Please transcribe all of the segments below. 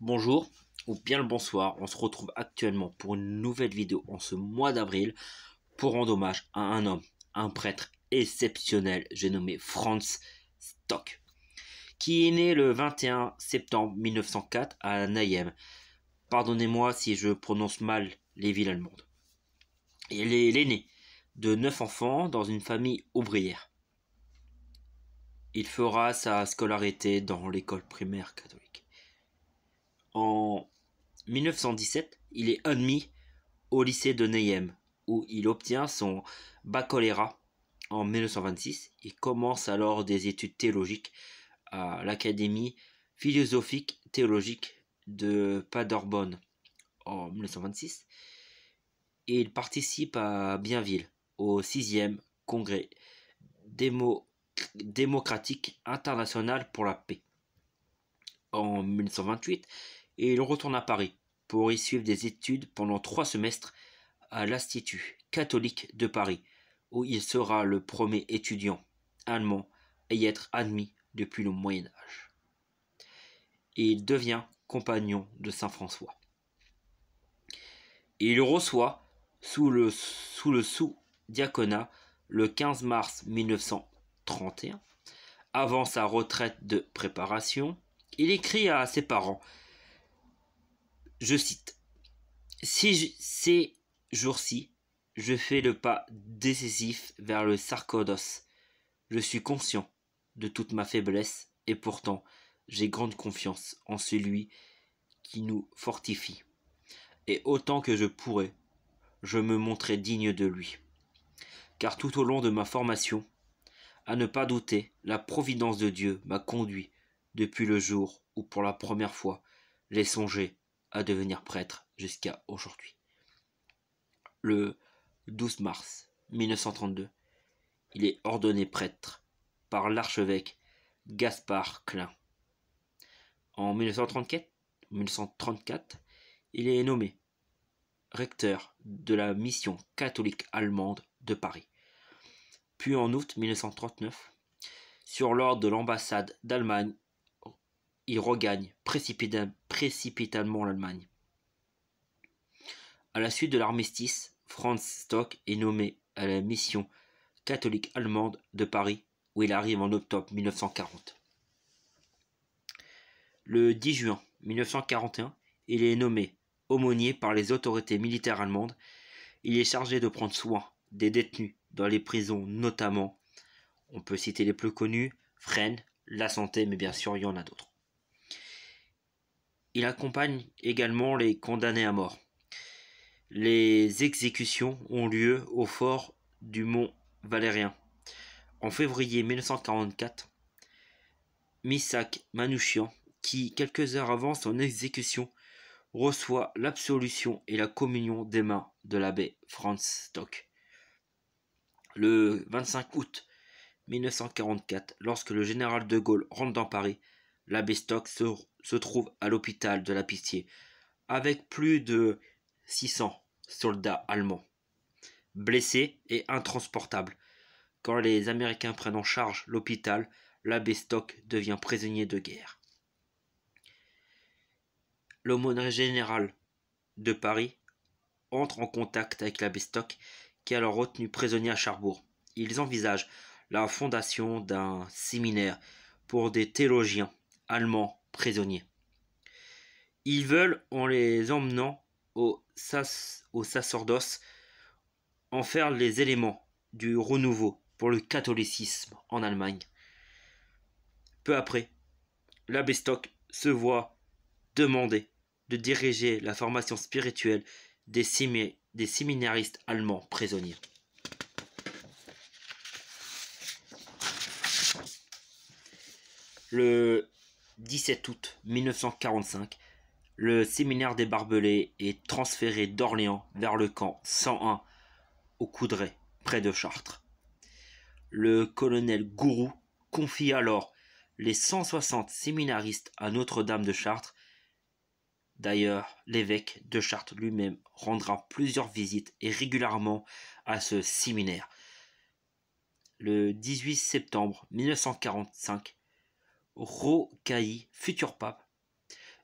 Bonjour ou bien le bonsoir, on se retrouve actuellement pour une nouvelle vidéo en ce mois d'avril pour rendre hommage à un homme, un prêtre exceptionnel, j'ai nommé Franz Stock, qui est né le 21 septembre 1904 à Nayem. Pardonnez-moi si je prononce mal les villes allemandes. Il est l'aîné de 9 enfants dans une famille ouvrière. Il fera sa scolarité dans l'école primaire catholique. En 1917, il est admis au lycée de Neyhem, où il obtient son baccalauréat en 1926. Il commence alors des études théologiques à l'Académie philosophique théologique de Paderborn en 1926. Et il participe à Bienville au 6e congrès démocratique international pour la paix en 1928, et il retourne à Paris pour y suivre des études pendant 3 semestres à l'Institut catholique de Paris, où il sera le premier étudiant allemand à y être admis depuis le Moyen Âge. Et il devient compagnon de Saint François. Et il reçoit sous le sous-diaconat le 15 mars 1931, avant sa retraite de préparation. Il écrit à ses parents, je cite, Ces jours-ci, je fais le pas décisif vers le sacerdoce. Je suis conscient de toute ma faiblesse, et pourtant j'ai grande confiance en celui qui nous fortifie. Et autant que je pourrai, je me montrerai digne de lui. Car tout au long de ma formation, à ne pas douter, la providence de Dieu m'a conduit depuis le jour où pour la première fois j'ai songé à devenir prêtre jusqu'à aujourd'hui. Le 12 mars 1932, il est ordonné prêtre par l'archevêque Gaspard Klein. En 1934, il est nommé recteur de la mission catholique allemande de Paris. Puis en août 1939, sur l'ordre de l'ambassade d'Allemagne, il regagne précipitamment l'Allemagne. À la suite de l'armistice, Franz Stock est nommé à la mission catholique allemande de Paris, où il arrive en octobre 1940. Le 10 juin 1941, il est nommé aumônier par les autorités militaires allemandes. Il est chargé de prendre soin des détenus dans les prisons, notamment, on peut citer les plus connus, Fresnes, La Santé, mais bien sûr il y en a d'autres. Il accompagne également les condamnés à mort. Les exécutions ont lieu au fort du Mont Valérien. En février 1944, Misak Manouchian, qui quelques heures avant son exécution reçoit l'absolution et la communion des mains de l'abbé Franz Stock. Le 25 août 1944, lorsque le général de Gaulle rentre dans Paris, l'abbé Stock se trouve à l'hôpital de la Pitié avec plus de 600 soldats allemands, blessés et intransportables. Quand les Américains prennent en charge l'hôpital, l'abbé Stock devient prisonnier de guerre. L'aumônerie générale de Paris entre en contact avec l'abbé Stock, qui est alors retenu prisonnier à Cherbourg. Ils envisagent la fondation d'un séminaire pour des théologiens allemands prisonniers. Ils veulent, en les emmenant au sacerdoce, en faire les éléments du renouveau pour le catholicisme en Allemagne. Peu après, l'abbé Stock se voit demander de diriger la formation spirituelle des séminaristes allemands prisonniers. Le 17 août 1945, le séminaire des Barbelés est transféré d'Orléans vers le camp 101 au Coudray, près de Chartres. Le colonel Gourou confie alors les 160 séminaristes à Notre-Dame de Chartres. D'ailleurs, l'évêque de Chartres lui-même rendra plusieurs visites et régulièrement à ce séminaire. Le 18 septembre 1945, Rocailly, futur pape,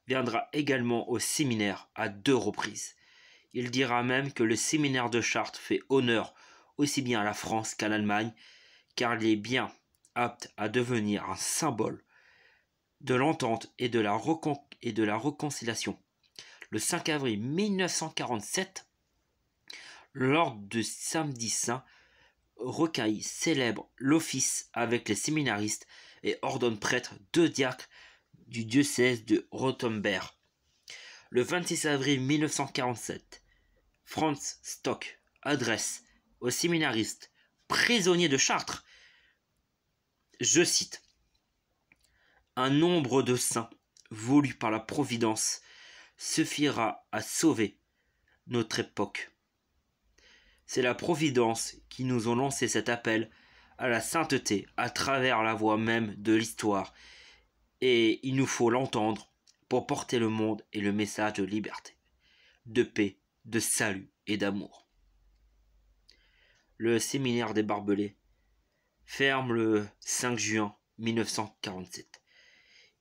viendra également au séminaire à 2 reprises. Il dira même que le séminaire de Chartres fait honneur aussi bien à la France qu'à l'Allemagne, car il est bien apte à devenir un symbole de l'entente et de la réconciliation. Le 5 avril 1947, l'ordre de Samedi Saint recueille célèbre l'office avec les séminaristes et ordonne prêtre 2 diacres du diocèse de Rothenburg. Le 26 avril 1947, Franz Stock adresse aux séminaristes prisonniers de Chartres, je cite, un nombre de saints voulu par la Providence suffira à sauver notre époque. C'est la Providence qui nous a lancé cet appel à la sainteté à travers la voie même de l'histoire, et il nous faut l'entendre pour porter le monde et le message de liberté, de paix, de salut et d'amour. Le séminaire des Barbelés ferme le 5 juin 1947.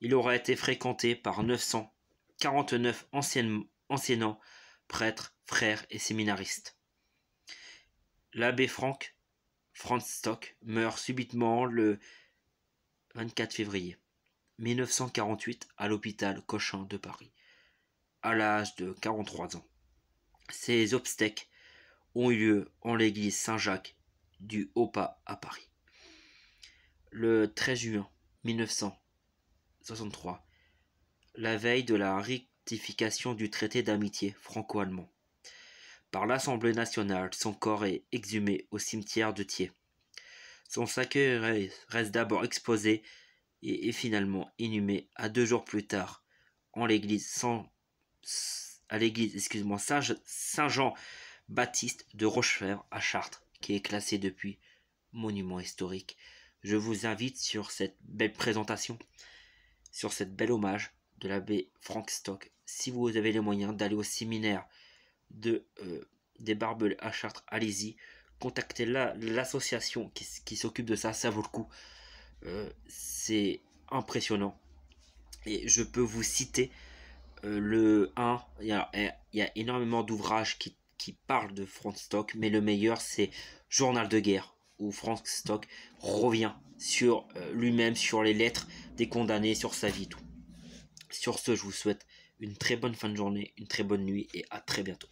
Il aura été fréquenté par 949 enseignants, prêtres, frères et séminaristes. L'abbé Franz Stock meurt subitement le 24 février 1948 à l'hôpital Cochin de Paris, à l'âge de 43 ans. Ses obsèques ont eu lieu en l'église Saint-Jacques du Haut-Pas à Paris. Le 13 juin 1963, la veille de la rectification du traité d'amitié franco-allemand, par l'Assemblée nationale, son corps est exhumé au cimetière de Thiers. Son cercueil reste d'abord exposé et est finalement inhumé à 2 jours plus tard en l'église Saint-Jean-Baptiste de Rochefort à Chartres, qui est classée depuis monument historique. Je vous invite sur cette belle présentation, sur cette belle hommage de l'abbé Franz Stock. Si vous avez les moyens d'aller au séminaire des Barbelés à Chartres, allez-y, contactez l'association qui s'occupe de ça, ça vaut le coup. C'est impressionnant. Et je peux vous citer il y a énormément d'ouvrages qui parlent de Franz Stock, mais le meilleur c'est Journal de guerre, où Franz Stock revient sur lui-même, sur les lettres des condamnés, sur sa vie, tout. Sur ce, je vous souhaite une très bonne fin de journée, une très bonne nuit et à très bientôt.